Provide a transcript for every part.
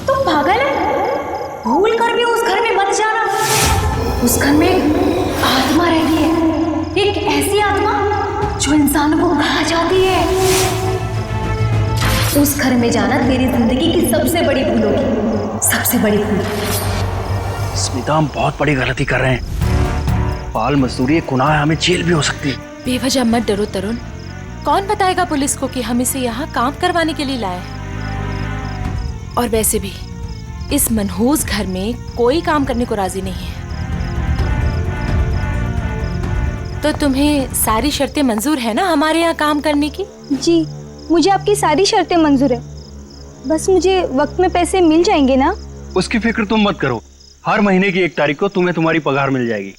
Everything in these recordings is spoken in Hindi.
तुम पागल है? भूल कर भी उस घर में मत जाना। उस घर में आत्मा रहती है, एक ऐसी आत्मा जो इंसानों को खा जाती है। उस घर में जाना तेरी जिंदगी की सबसे बड़ी भूल होगी, सबसे बड़ी भूल। स्मिता, हम बहुत बड़ी गलती कर रहे हैं। बाल मजदूरी एक गुनाह है, हमें जेल भी हो सकती है। बेवजह मत डरो तरुण। कौन बताएगा पुलिस को कि हम इसे यहाँ काम करवाने के लिए लाए हैं? और वैसे भी इस मनहूस घर में कोई काम करने को राजी नहीं है। तो तुम्हें सारी शर्तें मंजूर है ना हमारे यहाँ काम करने की? जी, मुझे आपकी सारी शर्तें मंजूर है। बस मुझे वक्त में पैसे मिल जाएंगे ना? उसकी फिक्र तुम मत करो, हर महीने की 1 तारीख को तुम्हें तुम्हारी पगार मिल जाएगी।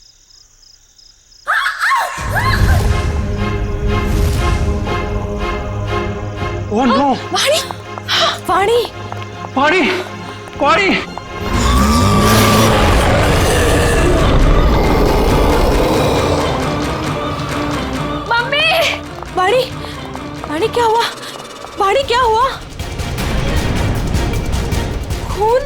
Oh no! वाणी! वाणी! वाणी! वाणी! मम्मी! वाणी! वाणी क्या हुआ? वाणी क्या हुआ? खून?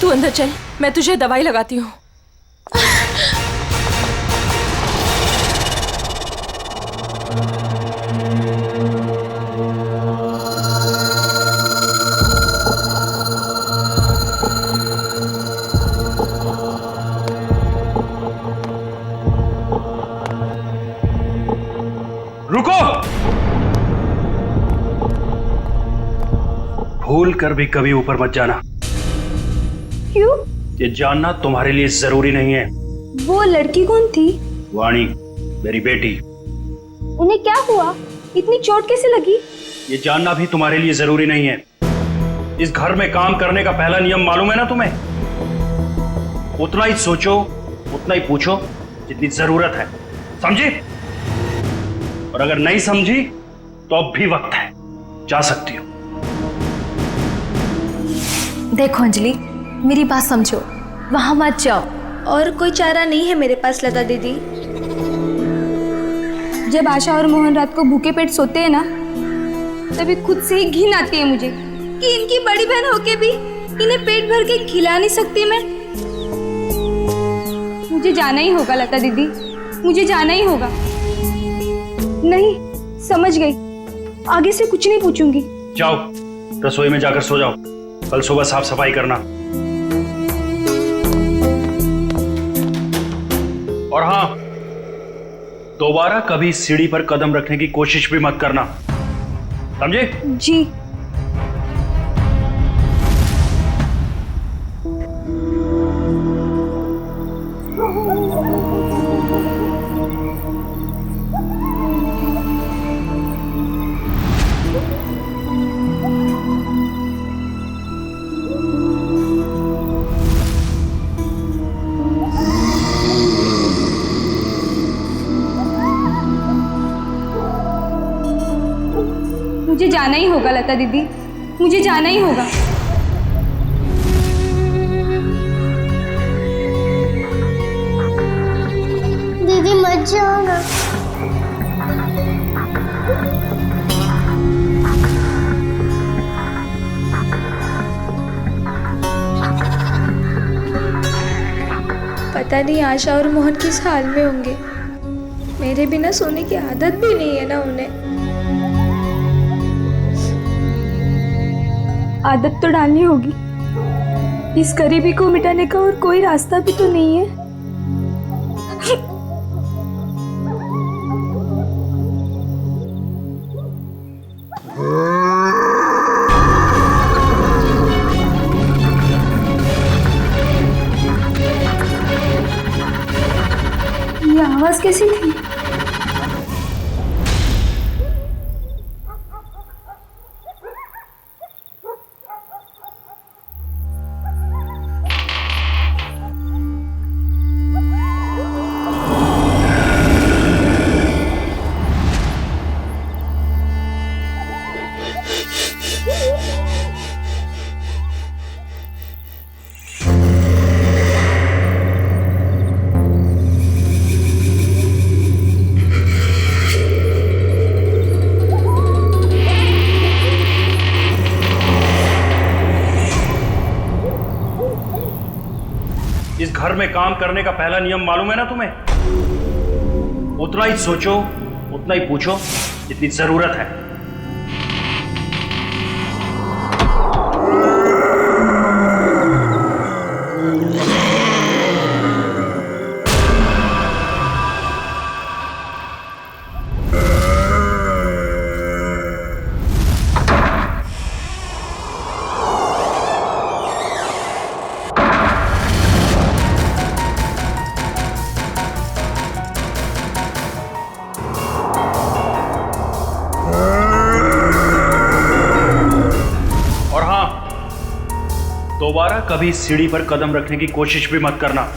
तू अंदर चल, मैं तुझे दवाई लगाती हूँ। रुको! भूल कर भी कभी ऊपर मत जाना। क्यों? ये जानना तुम्हारे लिए जरूरी नहीं है। वो लड़की कौन थी? वाणी, मेरी बेटी। उन्हें क्या हुआ? इतनी चोट कैसे लगी? ये जानना भी तुम्हारे लिए जरूरी नहीं है। इस घर में काम करने का पहला नियम मालूम है ना तुम्हें? उतना ही सोचो, उतना ही पूछो जितनी जरूरत है, समझी? और अगर नहीं समझी तो अब भी वक्त है, जा सकती हो। देखो अंजलि, मेरी बात समझो, वहां मत जाओ। और कोई चारा नहीं है मेरे पास लता दीदी। जब आशा और मोहन रात को भूखे पेट सोते हैं ना, तभी खुद से ही घिन आती है मुझे कि इनकी बड़ी बहन होके भी इन्हें पेट भर के खिला नहीं सकती मैं। मुझे जाना ही होगा लता दीदी, मुझे जाना ही होगा। नहीं, समझ गई, आगे से कुछ नहीं पूछूंगी। जाओ, रसोई में जाकर सो जाओ, कल सुबह साफ सफाई करना। और हाँ, दोबारा कभी सीढ़ी पर कदम रखने की कोशिश भी मत करना, समझे? जी। मुझे जाना ही होगा लता दीदी, मुझे जाना ही होगा। दीदी मत जाओ। पता नहीं आशा और मोहन किस हाल में होंगे। मेरे बिना सोने की आदत भी नहीं है ना उन्हें। आदत तो डालनी होगी। इस गरीबी को मिटाने का और कोई रास्ता भी तो नहीं है। ये आवाज कैसी थी? घर में काम करने का पहला नियम मालूम है ना तुम्हें? उतना ही सोचो, उतना ही पूछो जितनी जरूरत है। दोबारा कभी सीढ़ी पर कदम रखने की कोशिश भी मत करना।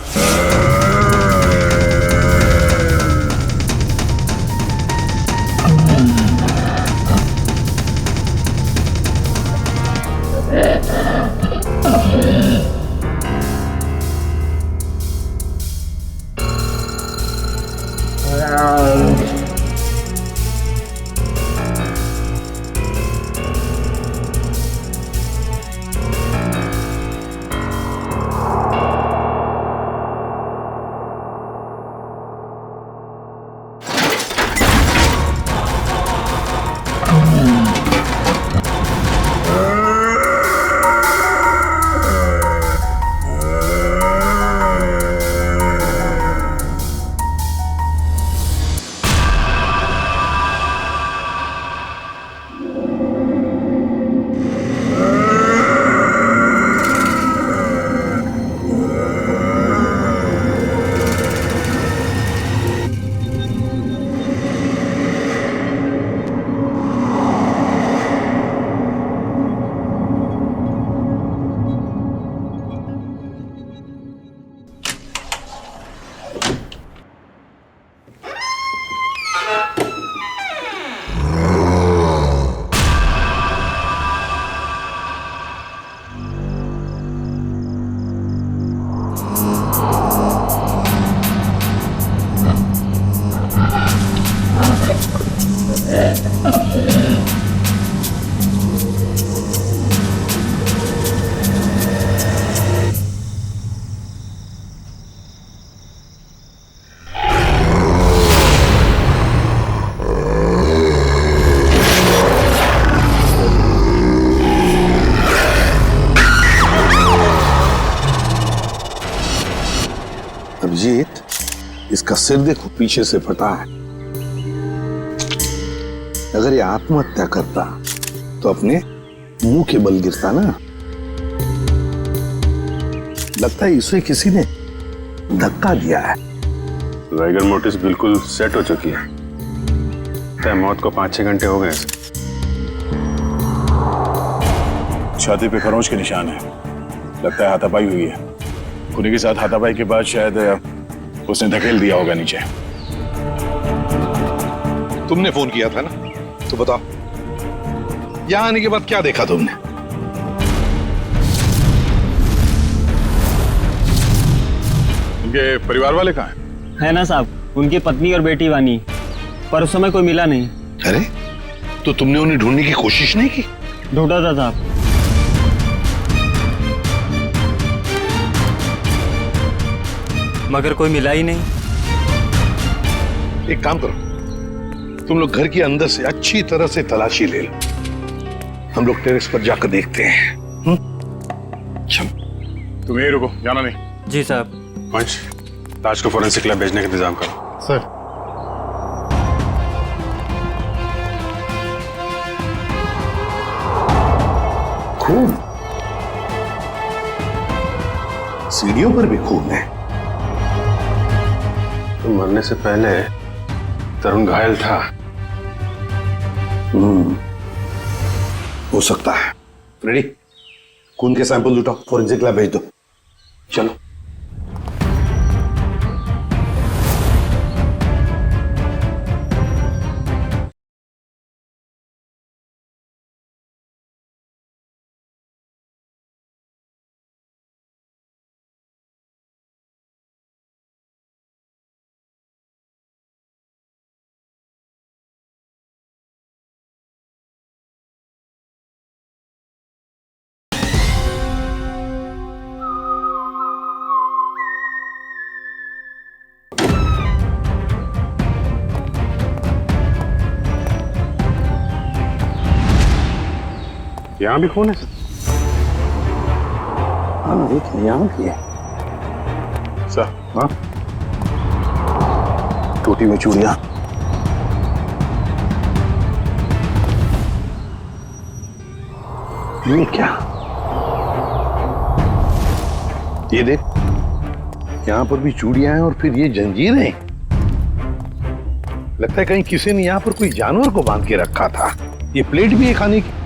अभिजीत, इसका सिर देखो पीछे से फटा है। अगर ये आत्महत्या करता तो अपने मुंह के बल गिरता ना। लगता है इसे किसी ने धक्का दिया है। वाइगर मोटिस बिल्कुल सेट हो चुकी है। तय मौत को 5-6 घंटे हो गए। छाती पे खरोंच के निशान है। लगता है हाथापाई हुई है। खुदी के साथ हाथापाई के बाद शायद उसने धकेल दिया होगा नीचे। तुमने फोन किया था ना, तो बताओ यहां आने के बाद क्या देखा तुमने? उनके परिवार वाले कहाँ हैं? है ना साहब, उनकी पत्नी और बेटी वानी, पर उस समय कोई मिला नहीं। अरे तो तुमने उन्हें ढूंढने की कोशिश नहीं की? ढूंढा था साहब। मगर कोई मिला ही नहीं। एक काम करो, तुम लोग घर के अंदर से अच्छी तरह से तलाशी ले लो। हम लोग टेरेस पर जाकर देखते हैं। चलो तुम यहीं रुको, जाना नहीं। जी साहब। पंच, लाश को फोरेंसिक लैब भेजने का इंतजाम करो। सर, खून, सीढ़ियों पर भी खून है। तो मरने से पहले तरुण घायल था। हो सकता है। रेडी, खून के सैंपल उठाओ, फोरेंसिक लैब भेज दो। चलो। यहाँ भी खून है सर? हाँ देख यहाँ की है सर। हाँ टूटी हुई चूड़ियां। ये क्या? ये देख यहाँ पर भी चूड़ियां हैं और फिर ये जंजीरें। लगता है कहीं किसी ने यहाँ पर कोई जानवर को बांध के रखा था। ये प्लेट भी है खाने की।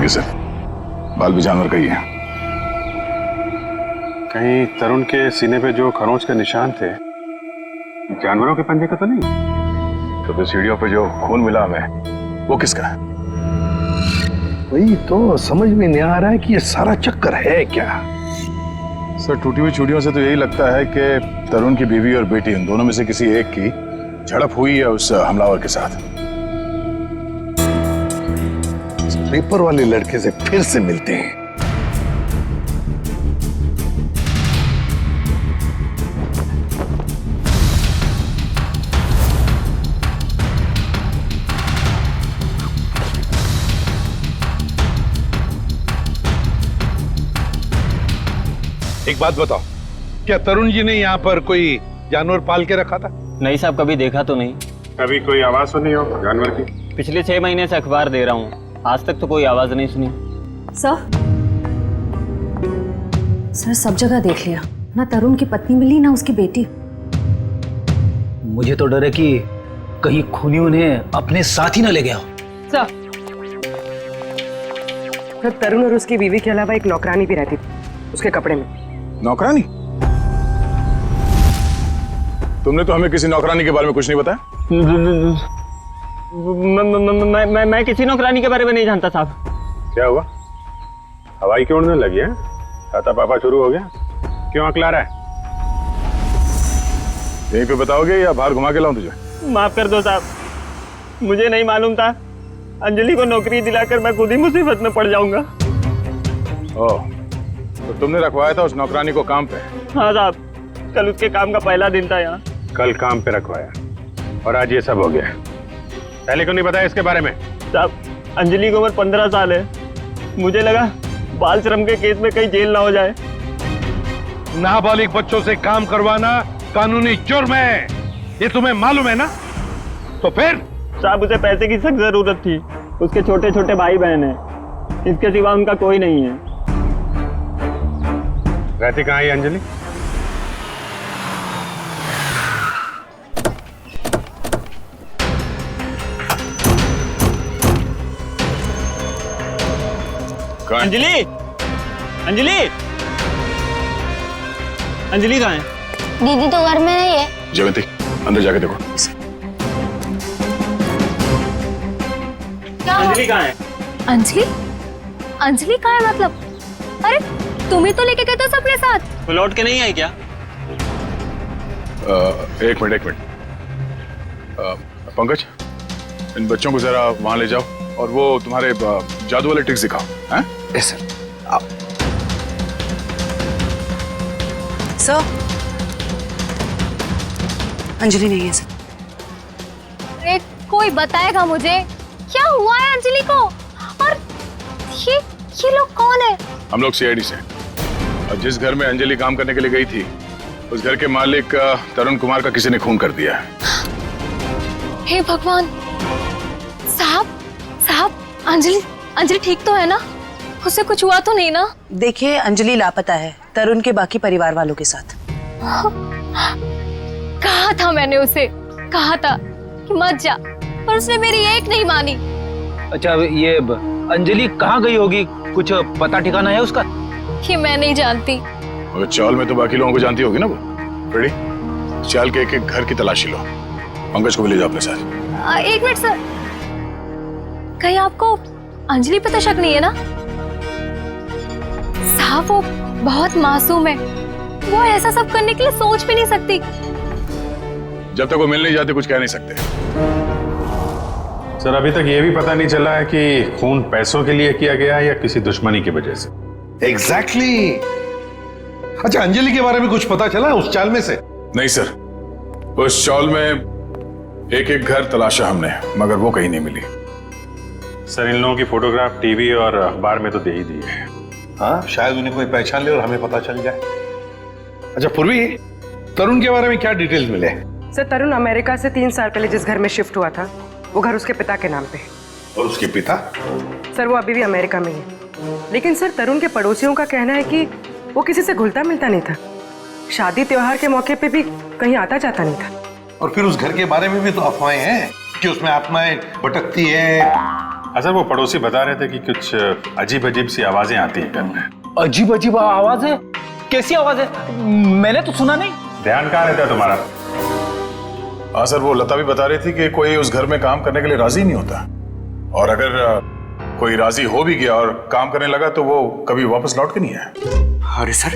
किसे बाल भी जानवर का ही है। कहीं तरुण के सीने पे जो खरोंच के निशान थे जानवरों के पंजे का तो नहीं? तो फिर सीढ़ियों पे जो खून मिला हमें वो किसका है? वही तो समझ में नहीं आ रहा है कि ये सारा चक्कर है क्या। सर टूटी हुई चूड़ियों से तो यही लगता है कि तरुण की बीवी और बेटी इन दोनों में से किसी एक की झड़प हुई है उस हमलावर के साथ। पेपर वाले लड़के से फिर से मिलते हैं। एक बात बताओ, क्या तरुण जी ने यहाँ पर कोई जानवर पाल के रखा था? नहीं साहब, कभी देखा तो नहीं। कभी कोई आवाज सुनी हो जानवर की? पिछले 6 महीने से अखबार दे रहा हूँ, आज तक तो कोई आवाज नहीं सुनी। सर सब जगह देख लिया, ना तरुण की पत्नी मिली ना उसकी बेटी। मुझे तो डर है कि कहीं खूनी उन्हें अपने साथ ही ना ले गया हो। सर तरुण और उसकी बीवी के अलावा एक नौकरानी भी रहती थी उसके कपड़े में। नौकरानी? तुमने तो हमें किसी नौकरानी के बारे में कुछ नहीं बताया। मैं किसी नौकरानी के बारे में नहीं जानता साहब। क्या हुआ? हवाई क्यों उड़ने लगी है? खाता पापा शुरू हो गया? क्यों अकला रहा है? यहीं पे बताओगे या बाहर घुमा के लाऊं तुझे? माफ कर दो साहब, मुझे नहीं मालूम था। अंजलि को नौकरी दिलाकर मैं खुद ही मुसीबत में पड़ जाऊंगा। ओह, तो तुमने रखवाया था उस नौकरानी को काम पे? हाँ साहब, कल उसके काम का पहला दिन था यहाँ। कल काम पे रखवाया और आज ये सब हो गया। पहले क्यों नहीं बताया इसके बारे में? साहब अंजलि की उम्र 15 साल है, मुझे लगा बाल श्रम के केस में कहीं जेल ना हो जाए। नाबालिग बच्चों से काम करवाना कानूनी जुर्म है, ये तुम्हें मालूम है ना? तो फिर? साहब उसे पैसे की सख्त जरूरत थी, उसके छोटे छोटे भाई बहन हैं, इसके सिवा उनका कोई नहीं है। रहती कहाँ है अंजलि? अंजलि, अंजलि, अंजलि कहाँ है? दीदी तो घर में नहीं है। जयंती अंदर जाके देखो। अंजलि कहाँ है? अंजलि? अंजलि कहाँ है मतलब? अरे तुम ही तो लेके गए थे सबके साथ। वो लौट के नहीं आई क्या? एक मिनट पंकज, इन बच्चों को जरा वहां ले जाओ और वो तुम्हारे जादू वाले ट्रिक्स दिखाओ। हैं? Yes sir. आप सर अंजलि नहीं है सर। अरे कोई बताएगा मुझे क्या हुआ है अंजलि को? और ये लोग कौन है? हम लोग सीआईडी से। और जिस घर में अंजलि काम करने के लिए गई थी उस घर के मालिक तरुण कुमार का किसी ने खून कर दिया है। हे भगवान! साहब अंजलि ठीक तो है ना? उसे कुछ हुआ तो नहीं ना? देखिए अंजलि लापता है तरुण के बाकी परिवार वालों के साथ। कहा था मैंने उसे, कहा था कि मत जा, पर उसने मेरी एक नहीं मानी। अच्छा ये अंजलि कहाँ गई होगी, कुछ पता ठिकाना है उसका? ये मैं नहीं जानती। और चाल में तो बाकी लोगों को जानती होगी ना वो। रेडी? चाल के एक घर की तलाशी लो, पंकज को भी ले जाओ अपने साथ। एक मिनट सर, कहीं आपको अंजलि पे तो शक नहीं है ना? साहब वो बहुत मासूम है, वो ऐसा सब करने के लिए सोच भी नहीं सकती। जब तक वो मिल नहीं जाते कुछ कह नहीं सकते। सर अभी तक ये भी पता नहीं चला है कि खून पैसों के लिए किया गया है या किसी दुश्मनी की वजह से। एग्जैक्टली। अच्छा, अंजलि के बारे में कुछ पता चला उस चाल में से? नहीं सर, उस चौल में एक एक घर तलाशा हमने, मगर वो कहीं नहीं मिली। सर इन लोगों की फोटोग्राफ टीवी और अखबार में तो दे ही दी है। हाँ, शायद उन्हें कोई पहचान ले और हमें पता चल जाए। अच्छा पूर्वी, तरुण के बारे में क्या डिटेल्स मिले? सर तरुण अमेरिका से 3 साल पहले जिस घर में शिफ्ट हुआ था वो घर उसके पिता के नाम पे है। और उसके पिता? सर वो अभी भी अमेरिका में ही है। लेकिन सर तरुण के पड़ोसियों का कहना है कि वो किसी से घुलता मिलता नहीं था, शादी त्योहार के मौके पे भी कहीं आता जाता नहीं था। और फिर उस घर के बारे में भी तो अफवाहें हैं कि उसमें आत्माएं भटकती है। अच्छा, वो पड़ोसी बता रहे थे कि कुछ अजीब अजीब सी आवाजें आती हैं घर में। अजीब अजीब आवाज है? कैसी आवाज है? मैंने तो सुना नहीं। ध्यान कहाँ रहता है तुम्हारा? हाँ सर, वो लता भी बता रही थी कि कोई उस घर में काम करने के लिए राजी नहीं होता, और अगर कोई राजी हो भी गया और काम करने लगा तो वो कभी वापस लौट के नहीं आया। अरे सर,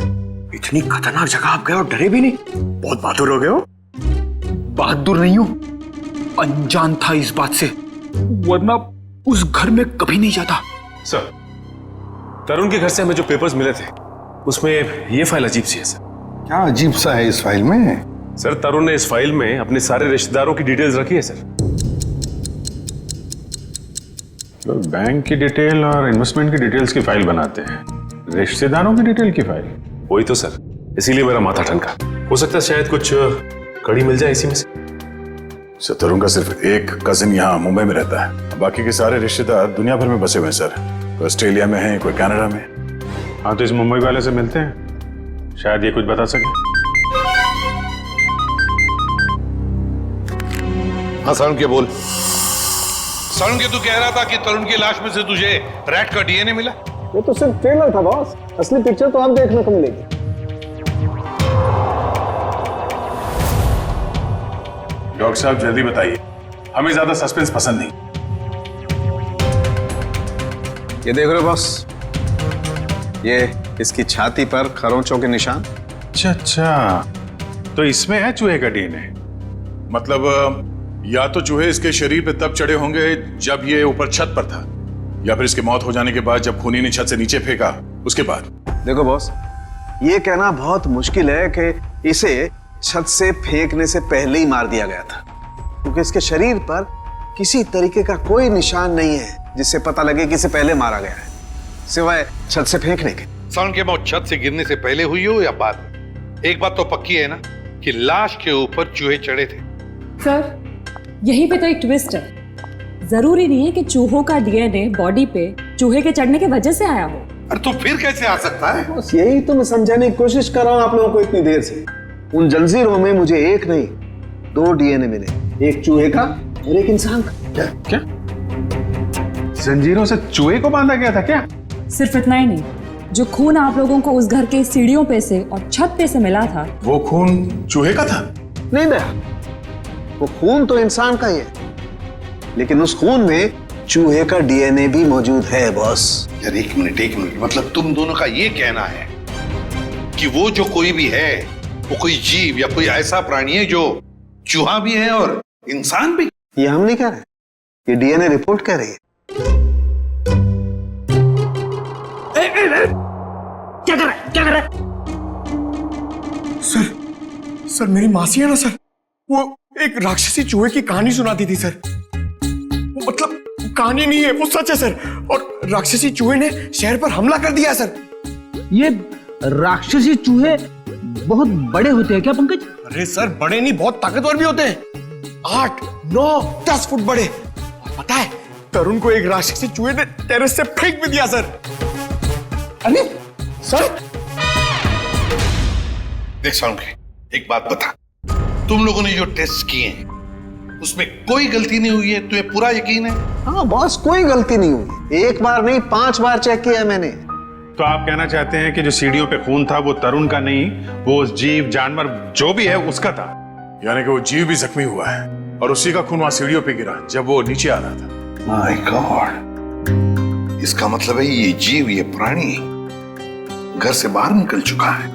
इतनी खतरनाक जगह आप गए और डरे भी नहीं? बहुत बहादुर हो गए हो। बहादुर नहीं हूं, अनजान था इस बात से, वरना उस घर में कभी नहीं जाता। सर, तरुण के घर से हमें जो पेपर्स मिले थे उसमें ये फाइल अजीब सी है सर। क्या अजीब सा है इस फाइल में? सर तरुण ने इस फाइल में अपने सारे रिश्तेदारों की डिटेल्स रखी है सर। तो बैंक की डिटेल और इन्वेस्टमेंट की डिटेल्स की फाइल बनाते हैं, रिश्तेदारों की डिटेल की फाइल? वही तो सर, इसीलिए मेरा माथा ठनका। हो सकता है शायद कुछ कड़ी मिल जाए इसी में से। सर तरुण का सिर्फ एक कजिन यहाँ मुंबई में रहता है, बाकी के सारे रिश्तेदार दुनिया भर में बसे हुए हैं सर। कोई ऑस्ट्रेलिया में है, कोई कनाडा में। हाँ तो इस मुंबई वाले से मिलते हैं, शायद ये कुछ बता सके। हाँ सारुण के बोल। सारुण के तू कह रहा था कि तरुण की लाश में से तुझे रैट का डीएनए मिला? वो तो सिर्फ ट्रेलर था बॉस, असली पिक्चर तो आप देखने को मिलेगी। डॉक्टर साहब जल्दी बताइए, हमें ज्यादा सस्पेंस पसंद नहीं। ये देख रहे हो बॉस, ये इसकी छाती पर खरोंचों के निशान। अच्छा, तो इसमें है चूहे का डीएनए। मतलब या तो चूहे इसके शरीर पे तब चढ़े होंगे जब ये ऊपर छत पर था, या फिर इसकी मौत हो जाने के बाद जब खूनी ने छत से नीचे फेंका उसके बाद। देखो बॉस, ये कहना बहुत मुश्किल है कि इसे छत से फेंकने से पहले ही मार दिया गया था, क्योंकि इसके शरीर पर किसी तरीके का कोई निशान नहीं है जिससे पता लगे कि इसे पहले मारा गया है, सिवाय छत से फेंकने के। सारुण की मौत छत से गिरने से पहले हुई हो या बाद में, एक बात तो पक्की है ना कि लाश के ऊपर चूहे चढ़े थे। सर यहीं पे तो एक ट्विस्ट है, जरूरी नहीं है कि चूहों का डीएनए बॉडी पे चूहे के चढ़ने की वजह से आया हो। अरे तो फिर कैसे आ सकता है? बस यही तो मैं समझाने की कोशिश कर रहा हूं आप लोगों को इतनी देर से। उन जंजीरों में मुझे एक नहीं 2 डीएनए मिले, एक चूहे का और एक इंसान का। क्या जंजीरों से चूहे को बांधा गया था क्या? सिर्फ इतना ही नहीं, जो खून आप लोगों को उस घर के सीढ़ियों पे से और छत पे से मिला था, वो खून चूहे का था? नहीं दया, वो खून तो इंसान का ही है, लेकिन उस खून में चूहे का डीएनए भी मौजूद है बॉस। यार एक मिनट, मतलब तुम दोनों का ये कहना है कि वो जो कोई भी है वो कोई जीव या कोई ऐसा प्राणी है जो चूहा भी है और इंसान भी? ये हम नहीं कह रहे, ये डीएनए रिपोर्ट कह रही है। क्या कर रहा है? सर मेरी मासी है ना सर, वो एक राक्षसी चूहे की कहानी सुनाती थी सर। वो मतलब कहानी नहीं है, वो सच है सर। और राक्षसी चूहे ने शहर पर हमला कर दिया सर। ये राक्षसी चूहे बहुत बड़े होते हैं क्या पंकज? अरे सर बड़े नहीं, बहुत ताकतवर भी होते हैं, 8, 9, 10 फुट बड़े। और पता है तरुण को एक राक्षसी चूहे ने टेरेस से फेंक भी दिया सर। अरे सर देख सारुण के, एक बात बता, तुम लोगों ने जो टेस्ट किए हैं उसमें कोई गलती नहीं हुई है? तुम्हें पूरा यकीन है? हाँ बॉस, कोई गलती नहीं हुई, एक बार नहीं 5 बार चेक किया है मैंने। तो आप कहना चाहते हैं कि जो सीढ़ियों पे खून था वो तरुण का नहीं, वो जीव जानवर जो भी है उसका था? यानी कि वो जीव भी जख्मी हुआ है और उसी का खून वहां सीढ़ियों पे गिरा जब वो नीचे आ रहा था। माय गॉड, इसका मतलब है ये जीव, ये प्राणी घर से बाहर निकल चुका है,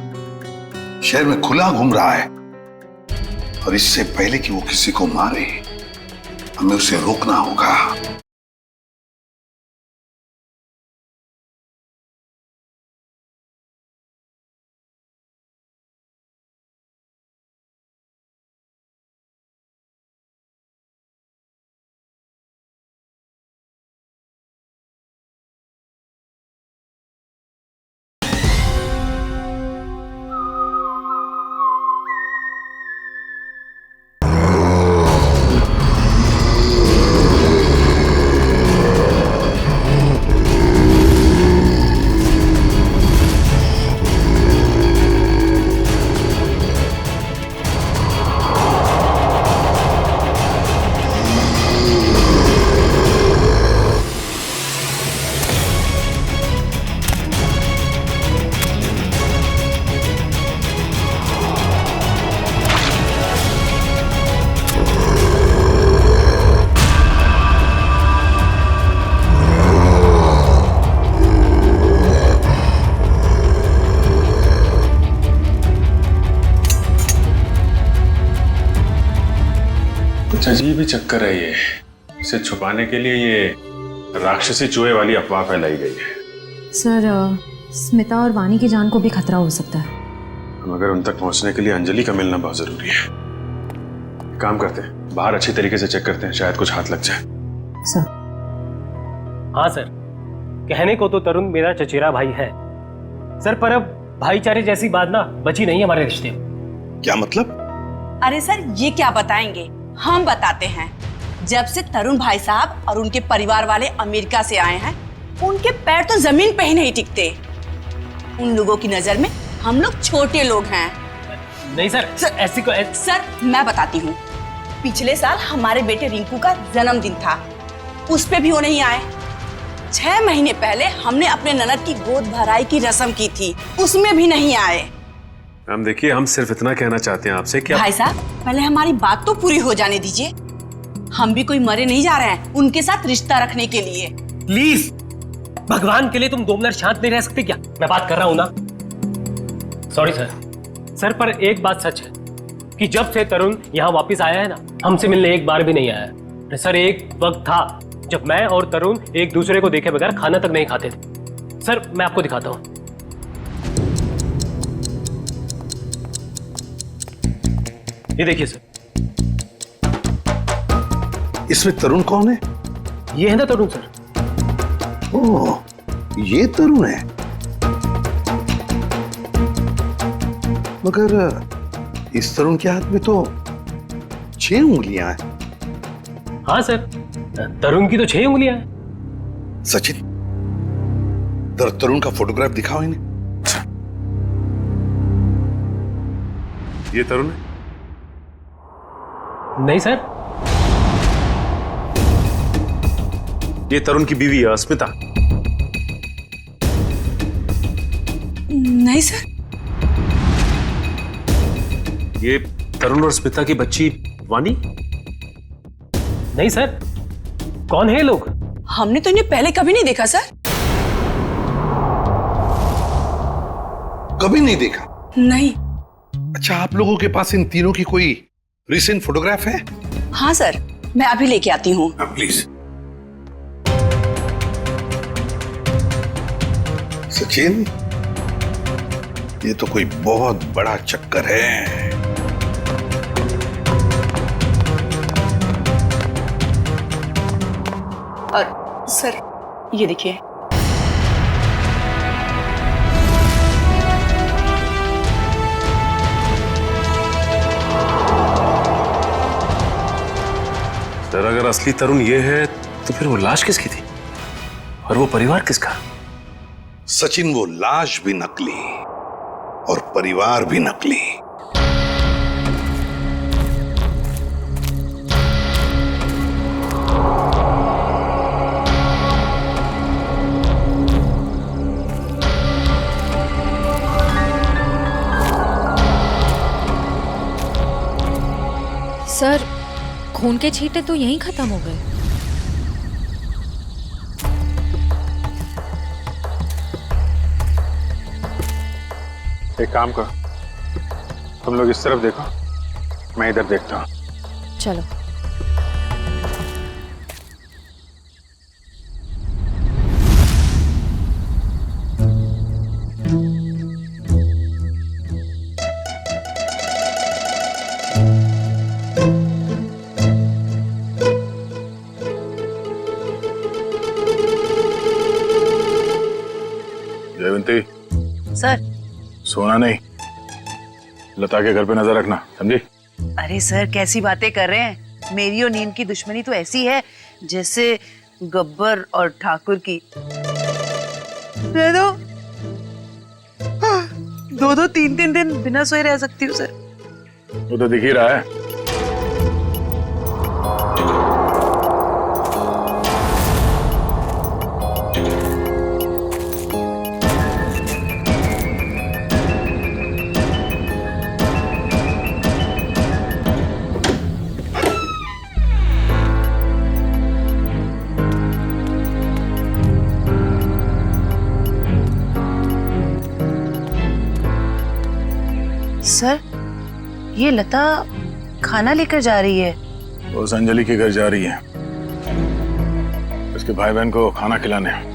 शहर में खुला घूम रहा है, और इससे पहले कि वो किसी को मारे हमें उसे रोकना होगा। कुछ अजीब ही चक्कर है ये। इसे छुपाने के लिए ये राक्षसी चूहे वाली अफवाह फैलाई गई है। सर स्मिता और वानी की जान को भी खतरा हो सकता है। मगर उन तक पहुंचने के लिए अंजलि का मिलना बहुत जरूरी है। काम करते हैं, बाहर अच्छी तरीके से चेक करते हैं, शायद कुछ हाथ लग जाए। सर। हाँ सर, कहने को तो तरुण मेरा चचेरा भाई है सर, पर अब भाईचारे जैसी बात ना बची नहीं हमारे रिश्ते में। क्या मतलब? अरे सर ये क्या बताएंगे, हम बताते हैं। जब से तरुण भाई साहब और उनके परिवार वाले अमेरिका से आए हैं, उनके पैर तो जमीन पे ही नहीं टिकते। उन लोगों की नजर में हम लोग छोटे लोग हैं। नहीं सर, ऐसी को सर मैं बताती हूँ, पिछले साल हमारे बेटे रिंकू का जन्मदिन था, उस पे भी वो नहीं आए। 6 महीने पहले हमने अपने ननद की गोद भराई की रस्म की थी, उसमें भी नहीं आए। हम देखिए, हम सिर्फ इतना कहना चाहते हैं आपसे कि भाई साहब पहले हमारी बात तो पूरी हो जाने दीजिए। हम भी कोई मरे नहीं जा रहे हैं उनके साथ रिश्ता रखने के लिए। प्लीज भगवान के लिए तुम 2 मिनट शांत नहीं रह सकते क्या? मैं बात कर रहा हूँ ना। सॉरी सर, पर एक बात सच है कि जब से तरुण यहाँ वापस आया है ना, हमसे मिलने एक बार भी नहीं आया है। सर एक वक्त था जब मैं और तरुण एक दूसरे को देखे बगैर खाना तक नहीं खाते थे। सर मैं आपको दिखाता हूँ, ये देखिए सर। इसमें तरुण कौन है? ये है ना तरुण सर। ओह, ये तरुण है। मगर इस तरुण के हाथ में तो 6 उंगलियां हैं। हाँ सर, तरुण की तो 6 उंगलियां हैं। सचिन, तरुण का फोटोग्राफ दिखाओ इन्हें। ये तरुण है? नहीं सर, ये तरुण की बीवी है स्मिता। नहीं सर। ये तरुण और स्मिता की बच्ची वानी? नहीं सर, कौन है ये लोग? हमने तो इन्हें पहले कभी नहीं देखा सर। कभी नहीं देखा? नहीं। अच्छा, आप लोगों के पास इन तीनों की कोई रिसेंट फोटोग्राफ है? हाँ सर, मैं अभी लेके आती हूँ। प्लीज। सचिन, ये तो कोई बहुत बड़ा चक्कर है। सर ये देखिए। सर अगर असली तरुण ये है तो फिर वो लाश किसकी थी और वो परिवार किसका? सचिन, वो लाश भी नकली और परिवार भी नकली। सर खून के छींटे तो यहीं खत्म हो गए। एक काम करो, तुम लोग इस तरफ देखो, मैं इधर देखता हूँ। चलो। स्वाति, सर। सोना नहीं, लता के घर पे नजर रखना, समझी? अरे सर कैसी बातें कर रहे हैं? मेरी और नीम की दुश्मनी तो ऐसी है जैसे गब्बर और ठाकुर की। दे दो, 2-2, 3-3 दिन बिना सोए रह सकती हूँ सर। वो तो दिख ही रहा है। सर ये लता खाना लेकर जा रही है। वो उस अंजलि के घर जा रही है, उसके भाई बहन को खाना खिलाने।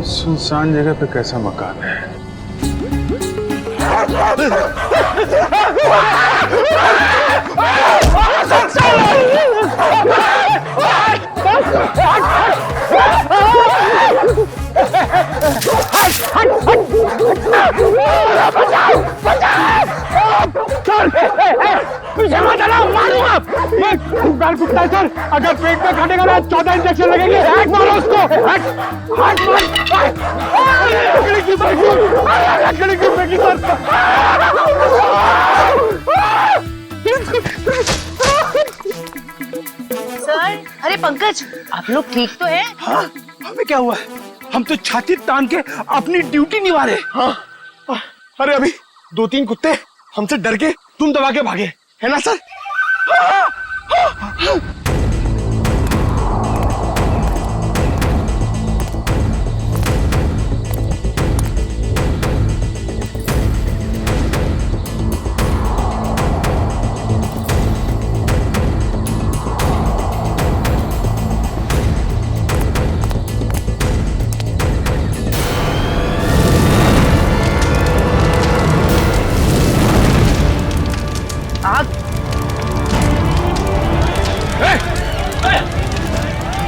सुनसान जगह पे कैसा मकान है? मारूंगा मैं कुत्ता है सर। अगर पेट में काटेगा ना 14 इंजेक्शन लगेंगे। मारो उसको। लकड़ी की फेंकी सर। सर अरे पंकज आप लोग ठीक तो हैं? हाँ हमें क्या हुआ है? हम तो छाती तान के अपनी ड्यूटी निभा रहे। हाँ अरे अभी 2-3 कुत्ते हमसे डर के तुम दबा के भागे, है ना सर?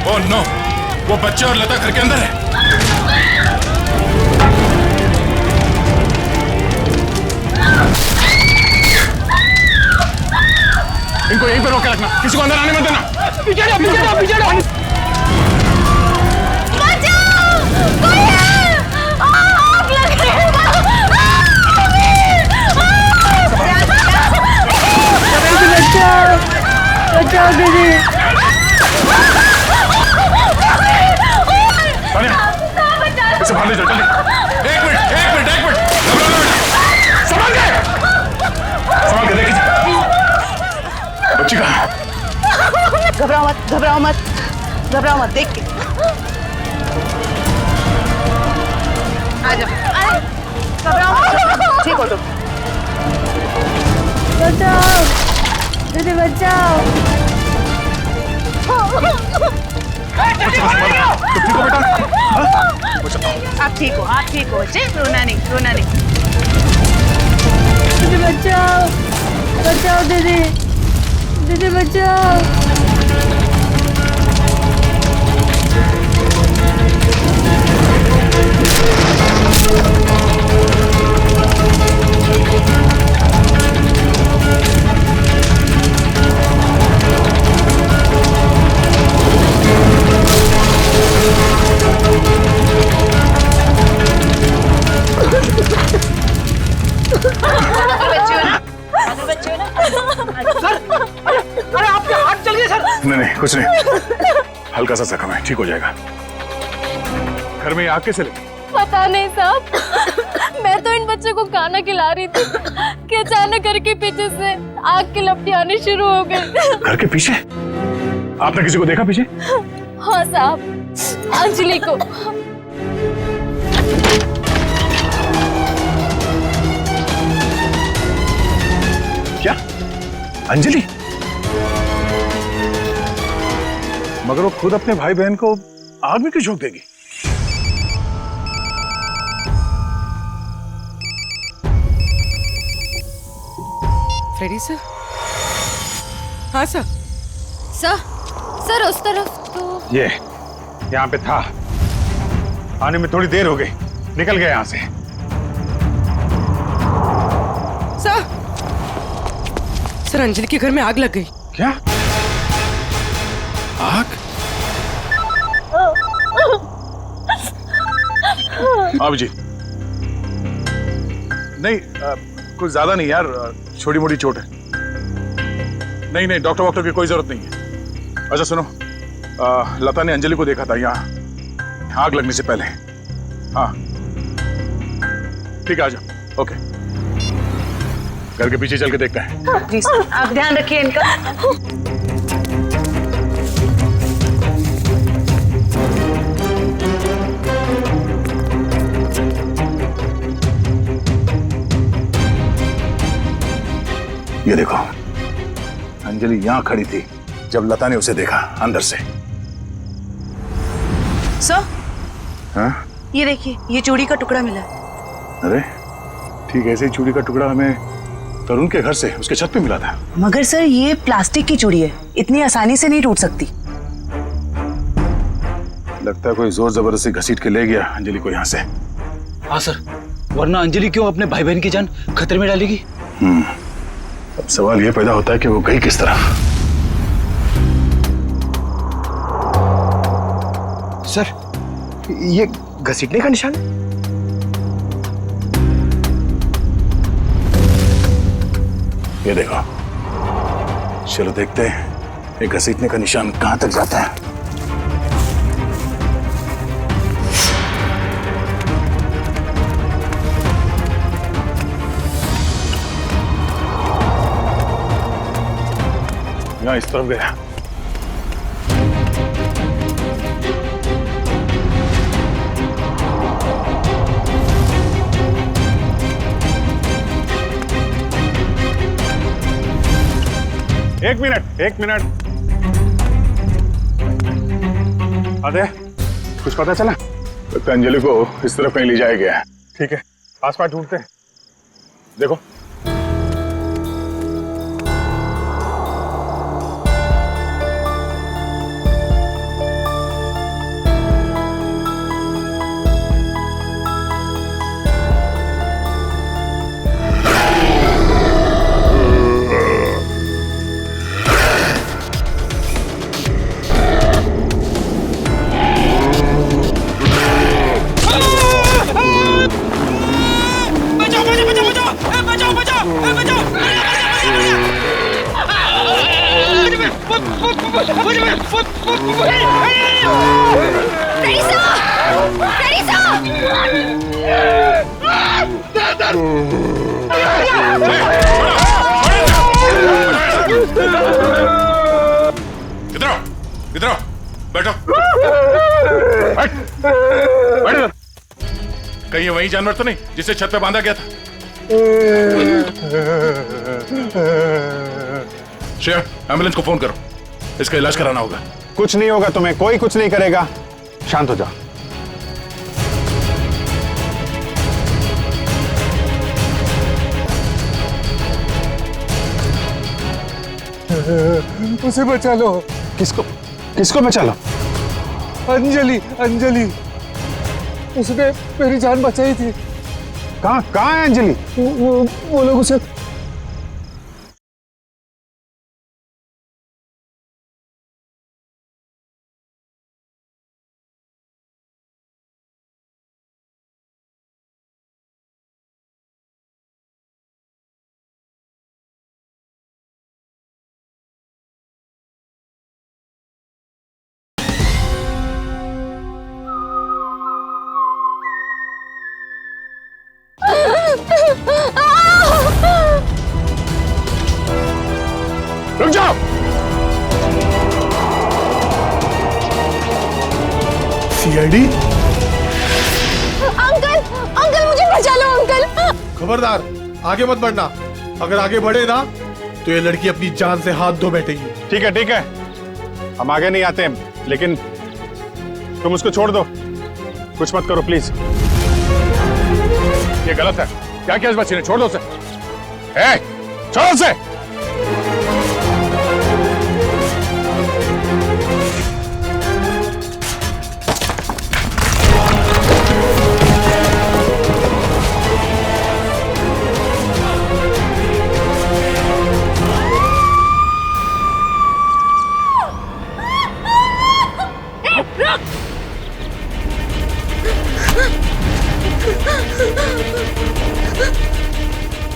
ओह नो, वो बच्चे और लता घर के अंदर है। इनको यहीं पर रोक के रखना, किसी को अंदर आने मत देना। पीछे जाओ, पीछे जाओ, पीछे जाओ। बचाओ! कोई है! आग लग रही है! बचाओ, बचाओ दीदी। इसे बाहर ले जाओ, जल्दी। एक मिनट। संभाल के देखिए। बच्ची कहाँ है? घबराओ मत देख के आ जाओ। अरे घबराओ मत, ठीक हो तुम। बचाओ दीदी, बचाओ। आप ठीक हो बच्चे, रोना नहीं। दीदी बचाओ दीदी बचाओ। नहीं कुछ नहीं, हल्का सा जख्म है, ठीक हो जाएगा। घर में आग कैसे लगी? पता नहीं साहब, मैं तो इन बच्चों को खाना खिला रही थी कि अचानक घर के पीछे से आग की लपटें आनी शुरू हो गई। घर के पीछे? आपने किसी को देखा पीछे? हाँ साहब, अंजलि को। क्या? अंजलि? मगर वो खुद अपने भाई बहन को आग में क्यों झोंक देगी? Freddy sir? हाँ सर। सर उस तरफ तो ये यहाँ पे था, आने में थोड़ी देर हो गई, निकल गया यहाँ से। सर अंजलि के घर में आग लग गई। क्या? आग? अभिजीत, नहीं कुछ ज्यादा नहीं यार, छोटी मोटी चोट है। नहीं डॉक्टर की कोई जरूरत नहीं है। अच्छा सुनो, लता ने अंजलि को देखा था यहाँ आग लगने से पहले। हाँ ठीक है, आ जाओ। ओके, घर के पीछे चल के देखते हैं। जी सर, आप ध्यान रखिए इनका। ये देखो, अंजलि यहाँ खड़ी थी जब लता ने उसे देखा अंदर से। सर, हाँ? ये देखिए, ये चूड़ी का टुकड़ा मिला। अरे ठीक ऐसे ही चूड़ी का टुकड़ा हमें तरुण के घर से उसके छत पे मिला था। मगर सर ये प्लास्टिक की चूड़ी है, इतनी आसानी से नहीं टूट सकती। लगता है कोई जोर जबरदस्ती घसीट के ले गया अंजलि को यहाँ से। हाँ सर, वरना अंजलि क्यों अपने भाई बहन की जान खतरे में डालेगी? अब सवाल ये पैदा होता है कि वो गई किस तरफ। सर, ये घसीटने का निशान है? ये देखो, चलो देखते हैं ये घसीटने का निशान कहां तक जाता है। यहाँ इस तरफ गया। एक मिनट अरे कुछ पता चला? लगता है अंजलि को इस तरफ कहीं ले जाया गया है। ठीक है, आसपास ढूंढते हैं। देखो इधर आओ, बैठो। बैठ। कहीं ये वही जानवर तो नहीं जिसे छत पे बांधा गया था? श्रेया, एम्बुलेंस को फोन करो, इसका इलाज कराना होगा। कुछ नहीं होगा तुम्हें, कोई कुछ नहीं करेगा, शांत हो जाओ। उसे बचा लो। किसको बचा लो? अंजलि, उसने मेरी जान बचाई थी। कहाँ है अंजलि? वो लोग उसे रुक जाओ। सीआईडी? अंकल मुझे बचा लो अंकल। खबरदार, आगे मत बढ़ना। अगर आगे बढ़े ना तो ये लड़की अपनी जान से हाथ धो बैठेगी। ठीक है, हम आगे नहीं आते, लेकिन तुम उसको छोड़ दो, कुछ मत करो प्लीज। ये गलत है। क्या किया इस बच्चे ने? छोड़ दो उसे। छोड़ो उसे।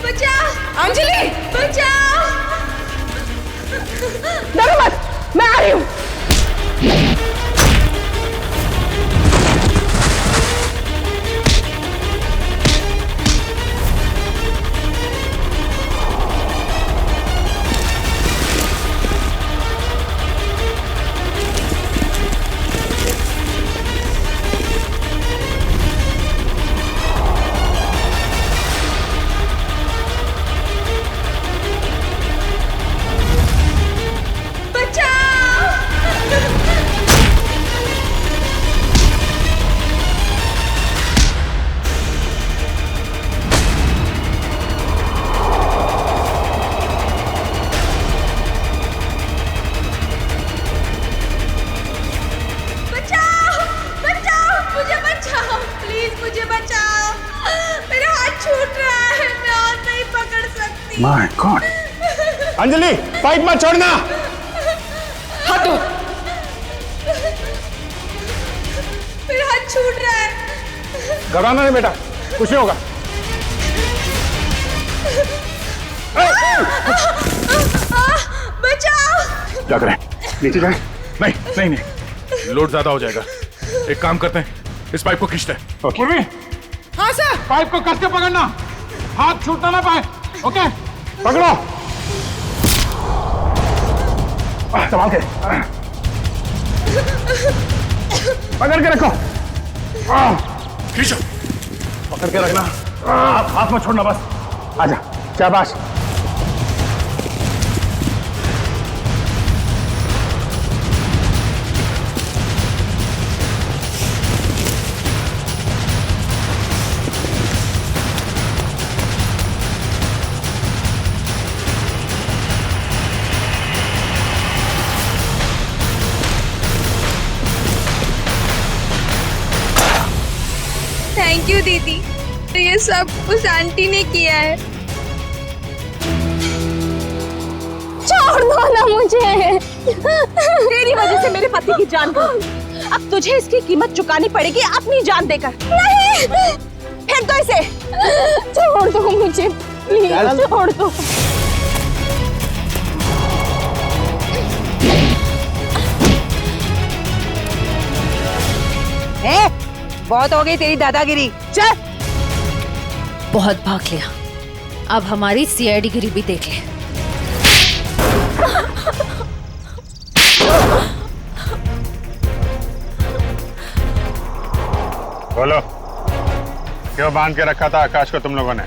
बचाओ अंजलि, बचाओ। डरो मत, मैं आ रही हूँ। My God. अंजलि पाइप मत छोड़ना। हाथ दो। मेरा हाथ छूट रहा है। घबराना नहीं बेटा, कुछ नहीं होगा। बचाओ। क्या करें? नीचे जाए? नहीं नहीं नहीं, लोड ज्यादा हो जाएगा। एक काम करते हैं, इस पाइप को खींचते हैं। पूर्वी, हाँ सर। पाइप को कस के पकड़ना, हाथ छूटना ना पाए। ओके, पकड़ो। संभाल के, पकड़ के रखो। खींचो, पकड़ के रखना, हाथ मत छोड़ना बस। आजा, शाबाश। थैंक यू दीदी, ये सब उस आंटी ने किया है। छोड़ दो ना मुझे। तेरी वजह से मेरे पति की जान गई। अब तुझे इसकी कीमत चुकानी पड़ेगी अपनी जान देकर। नहीं, फेंक दो इसे। छोड़ दो मुझे प्लीज, छोड़ दो। बहुत हो गई तेरी दादागिरी, चल। बहुत भाग लिया, अब हमारी सीआईडी गिरी भी देख ले। बोलो, क्यों बांध के रखा था आकाश को तुम लोगों ने?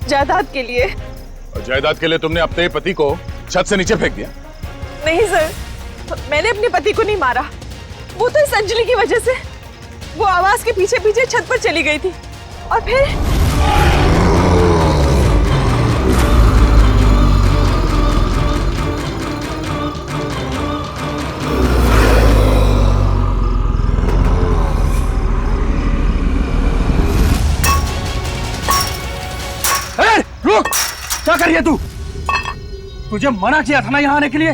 जायदाद के लिए। और जायदाद के लिए तुमने अपने पति को छत से नीचे फेंक दिया? नहीं सर, मैंने अपने पति को नहीं मारा, वो तो इस अंजलि की वजह से। वो आवाज के पीछे पीछे छत पर चली गई थी और फिर रुक, क्या कर रही है तू? तुझे मना किया था ना यहाँ आने के लिए।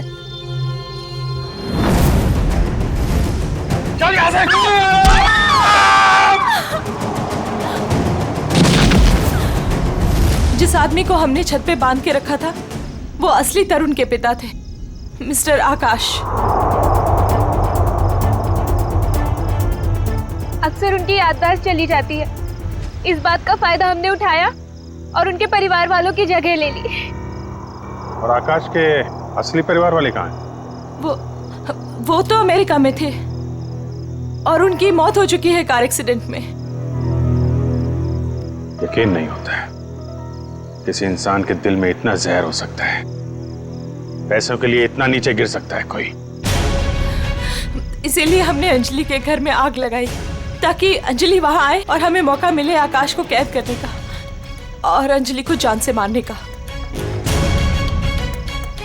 चल यहाँ से। जिस आदमी को हमने छत पे बांध के रखा था वो असली तरुण के पिता थे, मिस्टर आकाश। अक्सर उनकी याददाश्त चली जाती है। इस बात का फायदा हमने उठाया और उनके परिवार वालों की जगह ले ली। और आकाश के असली परिवार वाले कहाँ हैं? वो तो अमेरिका में थे और उनकी मौत हो चुकी है कार एक्सीडेंट में। यकीन नहीं होता है किसी इंसान के दिल में इतना जहर हो सकता है, पैसों के लिए इतना नीचे गिर सकता है कोई। इसीलिए हमने अंजलि के घर में आग लगाई ताकि अंजलि वहां आए और हमें मौका मिले आकाश को कैद करने का और अंजलि को जान से मारने का।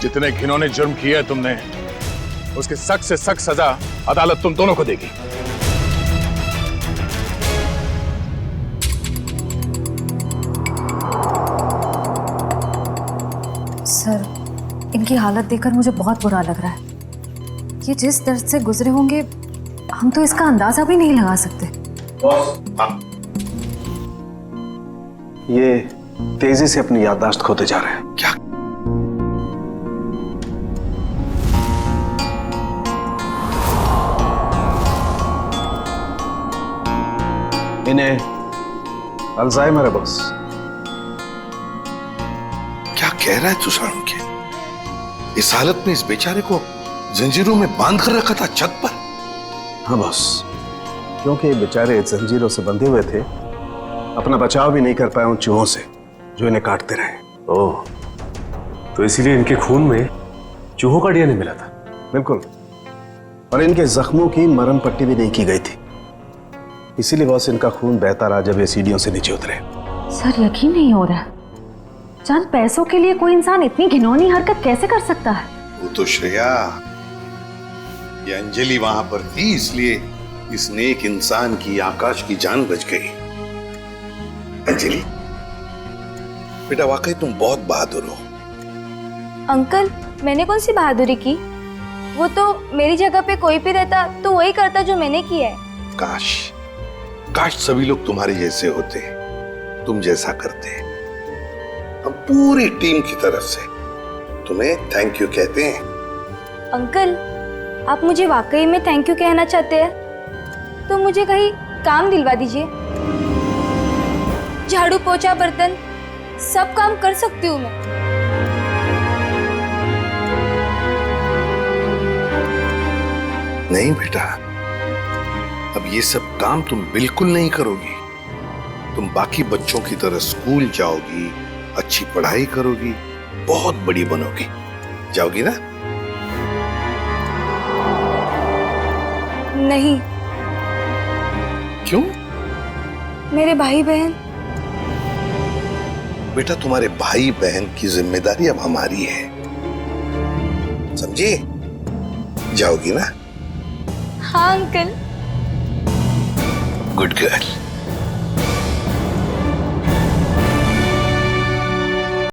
जितने घिनौने जुर्म किए है तुमने, उसकी सख्त से सख्त सजा अदालत तुम दोनों को देगी। सर, इनकी हालत देखकर मुझे बहुत बुरा लग रहा है। ये जिस दर्द से गुजरे होंगे हम तो इसका अंदाजा भी नहीं लगा सकते। ये तेजी से अपनी याददाश्त खोते जा रहे हैं। क्या? इन्हें अल्जाइमर है बॉस। क्या कह रहा है तू साळुंखे? इस हालत में इस बेचारे को जंजीरों में बांध कर रखा था छत पर? हाँ बॉस, क्योंकि बेचारे जंजीरों से बंधे हुए थे, अपना बचाव भी नहीं कर पाए उन चूहों से जो इन्हें काटते रहे। ओह, तो इसीलिए इनके खून में चूहों का डीएनए मिला था? बिल्कुल, और इनके जख्मों की मरहम पट्टी भी नहीं की गई थी। इसीलिए बॉस इनका खून बहता रहा जब ये सीढ़ियों से नीचे उतरे। सर, यकीन नहीं हो रहा, चंद पैसों के लिए कोई इंसान इतनी घिनौनी हरकत कैसे कर सकता है? वो तो श्रेया, ये अंजलि वहां पर थी, इसलिए इस नेक इंसान की, आकाश की जान बच गई। अंजलि बेटा, वाकई तुम बहुत बहादुर हो। अंकल, मैंने कौन सी बहादुरी की? वो तो मेरी जगह पे कोई भी रहता तो वही करता जो मैंने किया है। काश सभी लोग तुम्हारे जैसे होते, तुम जैसा करते। हम पूरी टीम की तरफ से तुम्हें थैंक यू कहते हैं। अंकल, आप मुझे वाकई में थैंक यू कहना चाहते हैं तो मुझे कहीं काम दिलवा दीजिए। झाड़ू, पोछा, बर्तन सब काम कर सकती हूँ मैं। नहीं बेटा, अब ये सब काम तुम बिल्कुल नहीं करोगी। तुम बाकी बच्चों की तरह स्कूल जाओगी, अच्छी पढ़ाई करोगी, बहुत बड़ी बनोगी। जाओगी ना? नहीं। क्यों? मेरे भाई बहन। बेटा, तुम्हारे भाई बहन की जिम्मेदारी अब हमारी है, समझे? जाओगी ना? हाँ अंकल। Good girl.